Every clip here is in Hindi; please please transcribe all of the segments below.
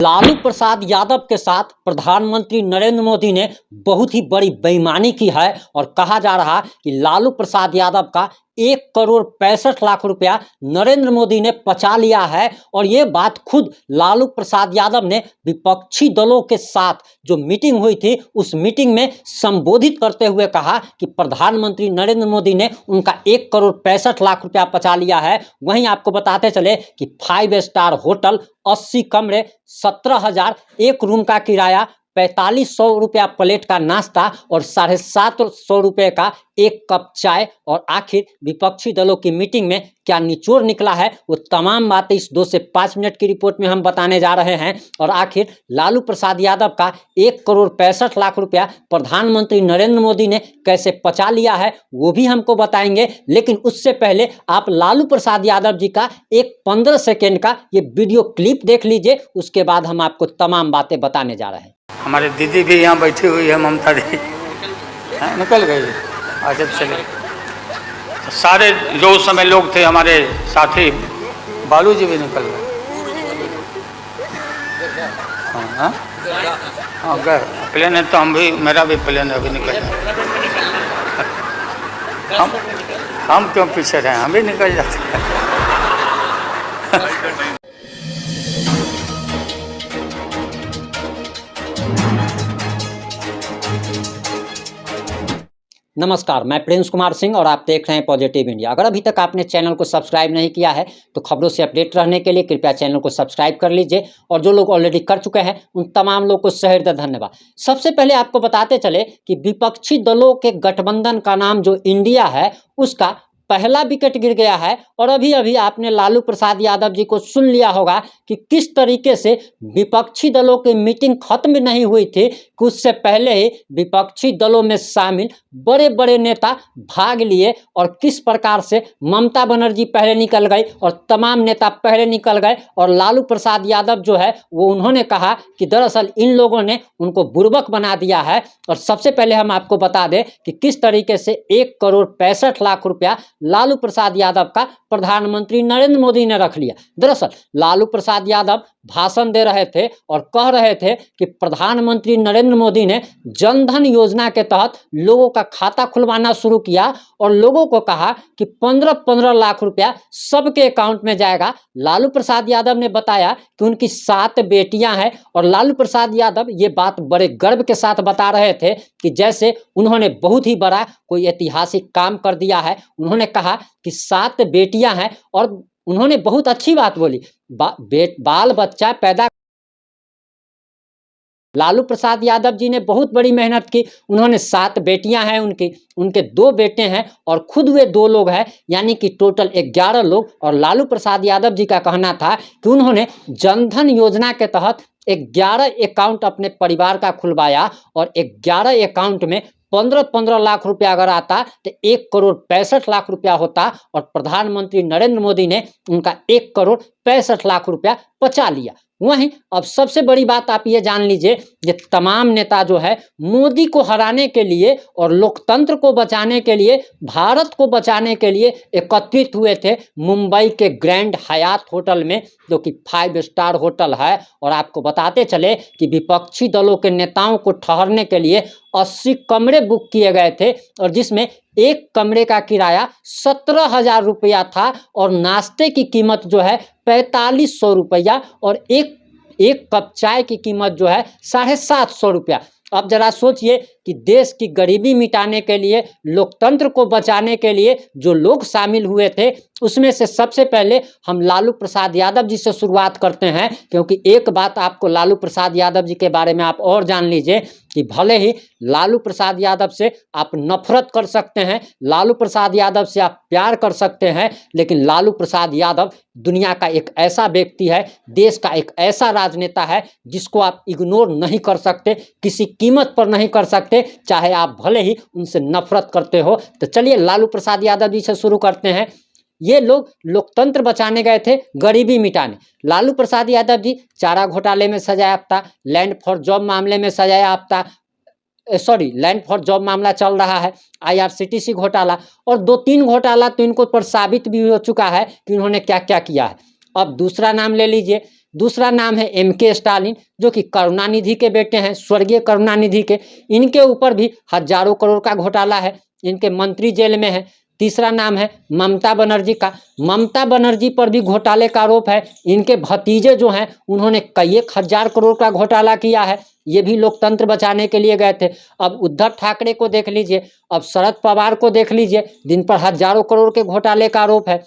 लालू प्रसाद यादव के साथ प्रधानमंत्री नरेंद्र मोदी ने बहुत ही बड़ी बेईमानी की है और कहा जा रहा है कि लालू प्रसाद यादव का 1,65,00,000 रुपया नरेंद्र मोदी ने पचा लिया है। और ये बात खुद लालू प्रसाद यादव ने विपक्षी दलों के साथ जो मीटिंग हुई थी उस मीटिंग में संबोधित करते हुए कहा कि प्रधानमंत्री नरेंद्र मोदी ने उनका 1,65,00,000 रुपया पचा लिया है। वहीं आपको बताते चले कि 5 स्टार होटल, 80 कमरे, 17,000 एक रूम का किराया, 4,500 रुपया प्लेट का नाश्ता और 750 रुपये का एक कप चाय। और आखिर विपक्षी दलों की मीटिंग में क्या निचोड़ निकला है वो तमाम बातें इस 2 से 5 मिनट की रिपोर्ट में हम बताने जा रहे हैं। और आखिर लालू प्रसाद यादव का 1,65,00,000 रुपया प्रधानमंत्री नरेंद्र मोदी ने कैसे पचा लिया है वो भी हमको बताएंगे। लेकिन उससे पहले आप लालू प्रसाद यादव जी का एक 15 सेकेंड का ये वीडियो क्लिप देख लीजिए, उसके बाद हम आपको तमाम बातें बताने जा रहे हैं। हमारे दीदी भी यहाँ बैठी हुई है, ममता दी निकल गई आज जब चले। तो सारे जो उस समय लोग थे हमारे साथी, बालू जी भी निकल गए। हाँ हाँ गए प्लेन है तो हम भी, मेरा भी प्लेन अभी निकल जाए। हम क्यों पीछे रहे, हम भी निकल जाते हैं। नमस्कार, मैं प्रिंस कुमार सिंह और आप देख रहे हैं पॉजिटिव इंडिया। अगर अभी तक आपने चैनल को सब्सक्राइब नहीं किया है तो खबरों से अपडेट रहने के लिए कृपया चैनल को सब्सक्राइब कर लीजिए। और जो लोग ऑलरेडी कर चुके हैं उन तमाम लोग को सहृदय धन्यवाद। सबसे पहले आपको बताते चले कि विपक्षी दलों के गठबंधन का नाम जो इंडिया है उसका पहला विकेट गिर गया है। और अभी अभी आपने लालू प्रसाद यादव जी को सुन लिया होगा कि किस तरीके से विपक्षी दलों की मीटिंग खत्म नहीं हुई थी कि उससे पहले ही विपक्षी दलों में शामिल बड़े बड़े नेता भाग लिए और किस प्रकार से ममता बनर्जी पहले निकल गई और तमाम नेता पहले निकल गए। और लालू प्रसाद यादव जो है वो उन्होंने कहा कि दरअसल इन लोगों ने उनको बुर्बक बना दिया है। और सबसे पहले हम आपको बता दें कि किस तरीके से 1,65,00,000 रुपया लालू प्रसाद यादव का प्रधानमंत्री नरेंद्र मोदी ने रख लिया। दरअसल लालू प्रसाद यादव भाषण दे रहे थे और कह रहे थे कि प्रधानमंत्री नरेंद्र मोदी ने जनधन योजना के तहत लोगों का खाता खुलवाना शुरू किया और लोगों को कहा कि 15-15 लाख रुपया सबके अकाउंट में जाएगा। लालू प्रसाद यादव ने बताया कि उनकी 7 बेटियां हैं और लालू प्रसाद यादव ये बात बड़े गर्व के साथ बता रहे थे कि जैसे उन्होंने बहुत ही बड़ा कोई ऐतिहासिक काम कर दिया है। उन्होंने कहा कि 7 बेटियां हैं और उन्होंने बहुत अच्छी बात बोली, बाल बच्चा पैदा। लालू प्रसाद यादव जी ने बहुत बड़ी मेहनत की। उन्होंने 7 बेटियां हैं उनके 2 बेटे हैं और खुद वे 2 लोग हैं, यानी कि टोटल 11 लोग। और लालू प्रसाद यादव जी का कहना था कि उन्होंने जनधन योजना के तहत 11 अकाउंट अपने परिवार का खुलवाया और 11 अकाउंट में 15-15 लाख रुपया अगर आता तो 1,65,00,000 रुपया होता। और प्रधानमंत्री नरेंद्र मोदी ने उनका 1,65,00,000 रुपया पचा लिया। वहीं अब सबसे बड़ी बात आप ये जान लीजिए, ये तमाम नेता जो है मोदी को हराने के लिए और लोकतंत्र को बचाने के लिए, भारत को बचाने के लिए एकत्रित हुए थे मुंबई के ग्रैंड हयात होटल में, जो कि 5 स्टार होटल है। और आपको बताते चले कि विपक्षी दलों के नेताओं को ठहरने के लिए 80 कमरे बुक किए गए थे और जिसमें एक कमरे का किराया 17,000 रुपया था और नाश्ते की कीमत जो है 4,500 रुपया और एक कप चाय की कीमत जो है 750 रुपया। अब जरा सोचिए कि देश की गरीबी मिटाने के लिए, लोकतंत्र को बचाने के लिए जो लोग शामिल हुए थे उसमें से सबसे पहले हम लालू प्रसाद यादव जी से शुरुआत करते हैं। क्योंकि एक बात आपको लालू प्रसाद यादव जी के बारे में आप और जान लीजिए कि भले ही लालू प्रसाद यादव से आप नफरत कर सकते हैं, लालू प्रसाद यादव से आप प्यार कर सकते हैं, लेकिन लालू प्रसाद यादव दुनिया का एक ऐसा व्यक्ति है, देश का एक ऐसा राजनेता है जिसको आप इग्नोर नहीं कर सकते, किसी कीमत पर नहीं कर सकते, चाहे आप भले ही उनसे नफरत करते हो। तो चलिए लालू प्रसाद यादव जी से शुरू करते हैं। ये लोग लोकतंत्र बचाने गए थे, गरीबी मिटाने। लालू प्रसाद यादव जी चारा घोटाले में सजायाफ्ता, लैंड फॉर जॉब मामले में सजायाफ्ता, लैंड फॉर जॉब मामला चल रहा है, IRCTC घोटाला और 2-3 घोटाला तो इनको पर साबित भी हो चुका है कि उन्होंने क्या क्या किया है। अब दूसरा नाम ले लीजिए दूसरा नाम है MK स्टालिन, जो कि करुणानिधि के बेटे हैं, स्वर्गीय करुणानिधि के। इनके ऊपर भी हजारों करोड़ का घोटाला है, इनके मंत्री जेल में है। तीसरा नाम है ममता बनर्जी का। ममता बनर्जी पर भी घोटाले का आरोप है। इनके भतीजे जो हैं उन्होंने कई 1,000 करोड़ का घोटाला किया है, ये भी लोकतंत्र बचाने के लिए गए थे। अब उद्धव ठाकरे को देख लीजिए, अब शरद पवार को देख लीजिए, जिन पर हजारों करोड़ के घोटाले का आरोप है।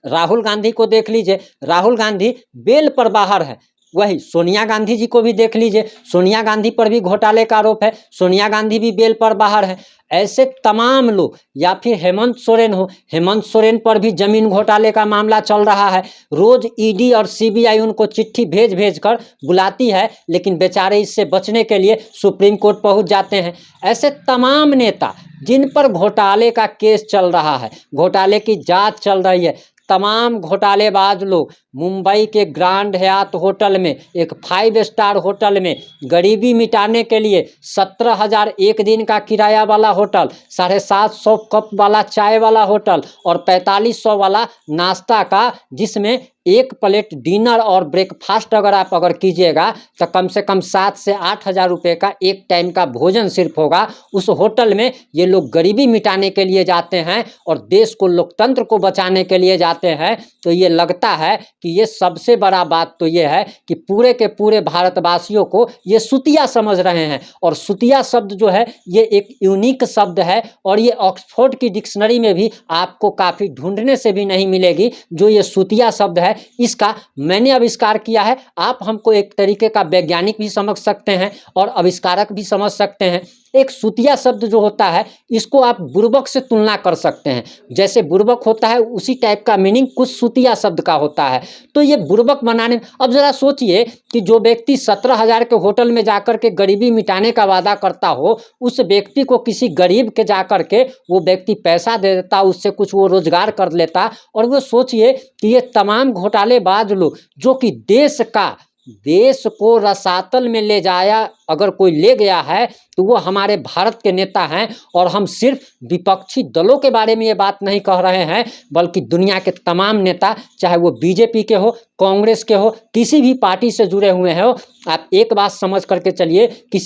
राहुल गांधी को देख लीजिए, राहुल गांधी बेल पर बाहर है। वही सोनिया गांधी जी को भी देख लीजिए, सोनिया गांधी पर भी घोटाले का आरोप है, सोनिया गांधी भी बेल पर बाहर है। ऐसे तमाम लोग, या फिर हेमंत सोरेन हो, हेमंत सोरेन पर भी जमीन घोटाले का मामला चल रहा है। रोज ईडी और सीबीआई उनको चिट्ठी भेज भेज कर बुलाती है, लेकिन बेचारे इससे बचने के लिए सुप्रीम कोर्ट पहुंच जाते हैं। ऐसे तमाम नेता जिन पर घोटाले का केस चल रहा है, घोटाले की जांच चल रही है, तमाम घोटालेबाज लोग मुंबई के ग्रांड हयात होटल में, एक 5 स्टार होटल में, गरीबी मिटाने के लिए 17,000 एक दिन का किराया वाला होटल, 750 कप वाला चाय वाला होटल और 4500 वाला नाश्ता का, जिसमें एक प्लेट डिनर और ब्रेकफास्ट अगर कीजिएगा तो कम से कम 7 से 8,000 रुपये का एक टाइम का भोजन सिर्फ होगा। उस होटल में ये लोग गरीबी मिटाने के लिए जाते हैं और देश को, लोकतंत्र को बचाने के लिए जाते हैं। तो ये लगता है कि ये सबसे बड़ा बात तो ये है कि पूरे के पूरे भारतवासियों को ये सुतिया समझ रहे हैं। और सुतिया शब्द जो है ये एक यूनिक शब्द है, और ये ऑक्सफोर्ड की डिक्शनरी में भी आपको काफ़ी ढूंढने से भी नहीं मिलेगी जो ये सुतिया शब्द है। इसका मैंने आविष्कार किया है। आप हमको एक तरीके का वैज्ञानिक भी समझ सकते हैं और आविष्कारक भी समझ सकते हैं। एक सुतिया शब्द जो होता है, इसको आप बुर्बक से तुलना कर सकते हैं। जैसे बुर्बक होता है उसी टाइप का मीनिंग कुछ सुतिया शब्द का होता है। तो ये बुर्बक बनाने, अब जरा सोचिए कि जो व्यक्ति 17,000 के होटल में जाकर के गरीबी मिटाने का वादा करता हो, उस व्यक्ति को किसी गरीब के जाकर के वो व्यक्ति पैसा दे देता, उससे कुछ वो रोजगार कर लेता। और वो सोचिए कि ये तमाम घोटालेबाज लोग जो कि देश को रसातल में ले जाया, अगर कोई ले गया है तो वो हमारे भारत के नेता हैं। और हम सिर्फ विपक्षी दलों के बारे में ये बात नहीं कह रहे हैं, बल्कि दुनिया के तमाम नेता, चाहे वो बीजेपी के हो, कांग्रेस के हो, किसी भी पार्टी से जुड़े हुए हो, आप एक बात समझ करके चलिए कि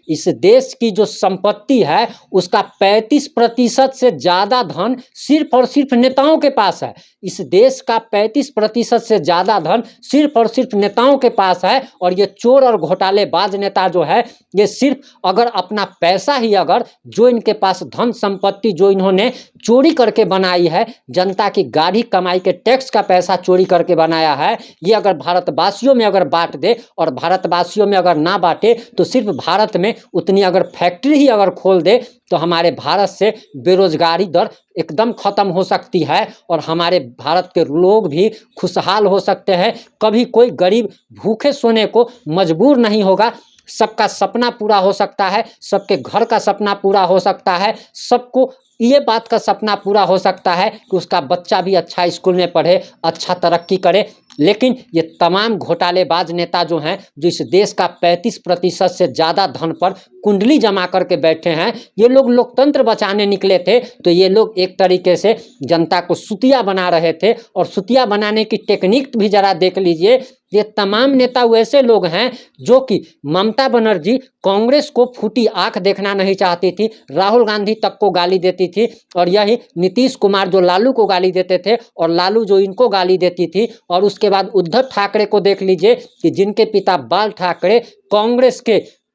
इस देश की जो संपत्ति है उसका 35% से ज़्यादा धन सिर्फ और सिर्फ नेताओं के पास है। इस देश का 35% से ज़्यादा धन सिर्फ और सिर्फ नेताओं के पास है। और ये चोर और घोटालेबाज नेता जो है, ये सिर्फ अगर अपना पैसा ही, अगर जो इनके पास धन संपत्ति जो इन्होंने चोरी करके बनाई है, जनता की गाढ़ी कमाई के टैक्स का पैसा चोरी करके बनाया है, ये अगर भारतवासियों में अगर बांट दे, और भारतवासियों में अगर ना बांटे तो सिर्फ भारत में उतनी अगर फैक्ट्री ही अगर खोल दे तो हमारे भारत से बेरोजगारी दर एकदम खत्म हो सकती है और हमारे भारत के लोग भी खुशहाल हो सकते हैं। कभी कोई गरीब भूखे सोने को मजबूर नहीं होगा। सबका सपना पूरा हो सकता है, सबके घर का सपना पूरा हो सकता है, सबको ये बात का सपना पूरा हो सकता है कि उसका बच्चा भी अच्छा स्कूल में पढ़े, अच्छा तरक्की करे। लेकिन ये तमाम घोटालेबाज नेता जो हैं, जो इस देश का 35% से ज़्यादा धन पर कुंडली जमा करके बैठे हैं, ये लोग लोकतंत्र बचाने निकले थे। तो ये लोग एक तरीके से जनता को सुतिया बना रहे थे। और सुतिया बनाने की टेक्निक भी ज़रा देख लीजिए। ये तमाम नेता वैसे लोग हैं जो कि ममता बनर्जी कांग्रेस को फूटी आंख देखना नहीं चाहती थी, राहुल गांधी तक को गाली देती थी, और यही नीतीश कुमार जो लालू को गाली देते थे और लालू जो इनको गाली देती थी। और उसके बाद उद्धव ठाकरे को देख लीजिए कि जिनके पिता बाल ठाकरे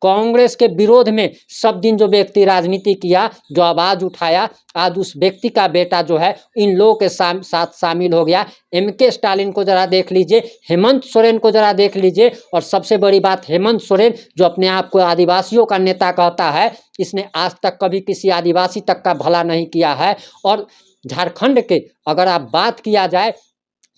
कांग्रेस के विरोध में सब दिन जो व्यक्ति राजनीति किया, जो आवाज़ उठाया, आज उस व्यक्ति का बेटा जो है इन लोगों के साथ शामिल हो गया। MK स्टालिन को जरा देख लीजिए, हेमंत सोरेन को जरा देख लीजिए। और सबसे बड़ी बात, हेमंत सोरेन जो अपने आप को आदिवासियों का नेता कहता है, इसने आज तक कभी किसी आदिवासी तक का भला नहीं किया है। और झारखंड के अगर आप बात किया जाए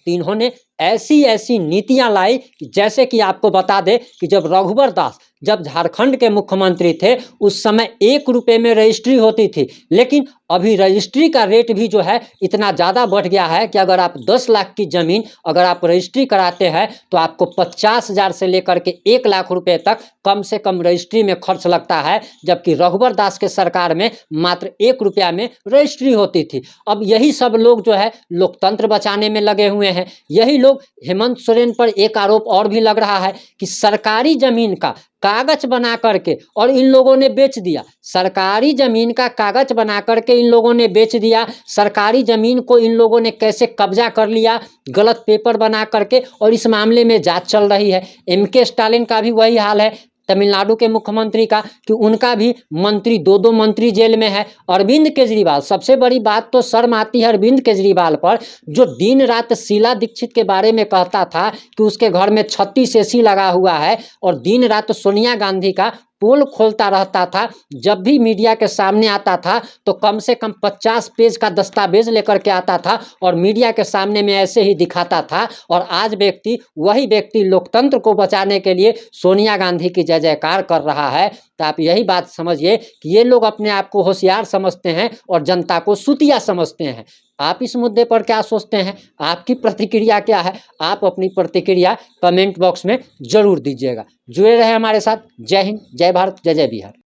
तो इन्होंने ऐसी नीतियां लाई कि जैसे कि आपको बता दें कि जब रघुवर दास जब झारखंड के मुख्यमंत्री थे उस समय 1 रुपये में रजिस्ट्री होती थी, लेकिन अभी रजिस्ट्री का रेट भी जो है इतना ज़्यादा बढ़ गया है कि अगर आप 10 लाख की ज़मीन अगर आप रजिस्ट्री कराते हैं तो आपको 50,000 से लेकर के 1 लाख रुपए तक कम से कम रजिस्ट्री में खर्च लगता है, जबकि रघुवर दास के सरकार में मात्र 1 रुपया में रजिस्ट्री होती थी। अब यही सब लोग जो है लोकतंत्र बचाने में लगे हुए हैं। यही लोग, हेमंत सोरेन पर एक आरोप और भी लग रहा है कि सरकारी ज़मीन का कागज बना करके और इन लोगों ने बेच दिया। सरकारी ज़मीन का कागज बना करके इन लोगों ने बेच दिया। सरकारी ज़मीन को इन लोगों ने कैसे कब्जा कर लिया, गलत पेपर बना करके, और इस मामले में जांच चल रही है। एमके स्टालिन का भी वही हाल है, तमिलनाडु के मुख्यमंत्री का, कि उनका भी मंत्री, 2-2 मंत्री जेल में है। अरविंद केजरीवाल, सबसे बड़ी बात तो शर्म आती है अरविंद केजरीवाल पर, जो दिन रात शीला दीक्षित के बारे में कहता था कि उसके घर में 36 एसी लगा हुआ है, और दिन रात सोनिया गांधी का पोल खोलता रहता था। जब भी मीडिया के सामने आता था तो कम से कम 50 पेज का दस्तावेज लेकर के आता था और मीडिया के सामने में ऐसे ही दिखाता था। और आज वही व्यक्ति लोकतंत्र को बचाने के लिए सोनिया गांधी की जय जयकार कर रहा है। तो आप यही बात समझिए कि ये लोग अपने आप को होशियार समझते हैं और जनता को सुतिया समझते हैं। आप इस मुद्दे पर क्या सोचते हैं? आपकी प्रतिक्रिया क्या है? आप अपनी प्रतिक्रिया कमेंट बॉक्स में जरूर दीजिएगा। जुड़े रहे हमारे साथ। जय हिंद, जय भारत, जय जय बिहार।